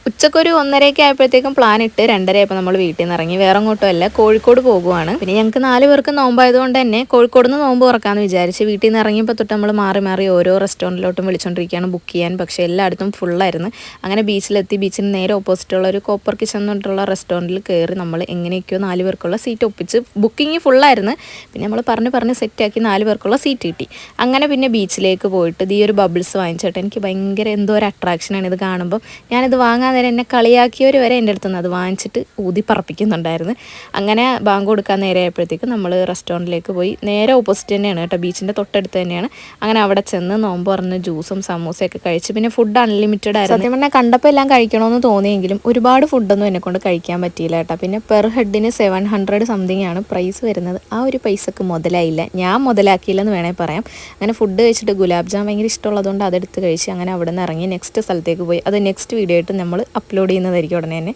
ഉച്ചക്കൊരു 1:30 ആയപ്പോഴത്തേക്കും പ്ലാൻ ഇട്ട് 2:30 ആയപ്പോൾ നമ്മൾ വീട്ടിൽ നിന്ന് ഇറങ്ങി. വേറെ അങ്ങോട്ടും അല്ല, കോഴിക്കോട് പോകുവാണ്. പിന്നെ ഞങ്ങൾക്ക് 4 പേർക്ക് നോമ്പായതുകൊണ്ട് തന്നെ കോഴിക്കോട് നിന്ന് നോമ്പ് തുറക്കാമെന്ന് വിചാരിച്ച് വീട്ടിൽ നിന്ന് ഇറങ്ങിയപ്പോൾ തൊട്ട് നമ്മൾ മാറി മാറി ഓരോ റെസ്റ്റോറൻറ്റിലോട്ടും വിളിച്ചുകൊണ്ടിരിക്കുകയാണ് ബുക്ക് ചെയ്യാൻ. പക്ഷേ എല്ലായിടത്തും ഫുള്ളായിരുന്നു. അങ്ങനെ ബീച്ചിലെത്തി. ബീച്ചിന് നേരെ ഓപ്പോസിറ്റുള്ള ഒരു കോപ്പർ കിച്ചൺ എന്ന് പറഞ്ഞിട്ടുള്ള റെസ്റ്റോറൻറ്റിൽ കയറി നമ്മൾ എങ്ങനെയൊക്കെയോ 4 പേർക്കുള്ള സീറ്റ് ഒപ്പിച്ച്. ബുക്കിംഗ് ഫുള്ളായിരുന്നു. പിന്നെ നമ്മൾ പറഞ്ഞ് സെറ്റാക്കി 4 പേർക്കുള്ള സീറ്റ് കിട്ടി. അങ്ങനെ പിന്നെ ബീച്ചിലേക്ക് പോയിട്ട് ഈ ഒരു ബബിൾസ് വാങ്ങിച്ചിട്ട് എനിക്ക് ഭയങ്കര എന്തോ ഒരു അട്രാക്ഷനാണ് ഇത് കാണുമ്പോൾ. ഞാനിത് വാങ്ങാൻ നേരം എന്നെ കളിയാക്കിയവർ വരെ എൻ്റെ അടുത്ത് നിന്ന് അത് വാങ്ങിച്ചിട്ട് ഊതി പറപ്പിക്കുന്നുണ്ടായിരുന്നു. അങ്ങനെ ബാങ്ക് കൊടുക്കാൻ നേരെ ആയപ്പോഴത്തേക്ക് നമ്മൾ റെസ്റ്റോറൻറ്റിലേക്ക് പോയി. നേരെ ഓപ്പോസിറ്റ് തന്നെയാണ് കേട്ടോ, ബീച്ചിൻ്റെ തൊട്ടടുത്ത് തന്നെയാണ്. അങ്ങനെ അവിടെ ചെന്ന് നോമ്പ് പറഞ്ഞ് ജ്യൂസും സമൂസയൊക്കെ കഴിച്ച്. പിന്നെ ഫുഡ് അൺലിമിറ്റഡ് ആയിരുന്നു. സത്യം പറഞ്ഞാൽ കണ്ടപ്പോൾ എല്ലാം കഴിക്കണമെന്ന് തോന്നിയെങ്കിലും ഒരുപാട് ഫുഡൊന്നും എന്നെക്കൊണ്ട് കഴിക്കാൻ പറ്റിയില്ല കേട്ടോ. പിന്നെ പെർ ഹെഡിന് 700 സംതിങ് ആണ് പ്രൈസ് വരുന്നത്. ആ ഒരു പൈസക്ക് മുതലായില്ല, ഞാൻ മുതലാക്കിയില്ലെന്ന് വേണേൽ പറയാം. അങ്ങനെ ഫുഡ് കഴിച്ചിട്ട് ഗുലാബ് ജാം ഭയങ്കര ഇഷ്ടമുള്ളതുകൊണ്ട് അതെടുത്ത് കഴിച്ച് അങ്ങനെ അവിടെ നിന്ന് ഇറങ്ങി നെക്സ്റ്റ് സ്ഥലത്തേക്ക് പോയി. അത് നെക്സ്റ്റ് വീഡിയോ ആയിട്ട് നമ്മൾ അപ്ലോഡ് ചെയ്യുന്നതായിരിക്കും ഉടനെ തന്നെ.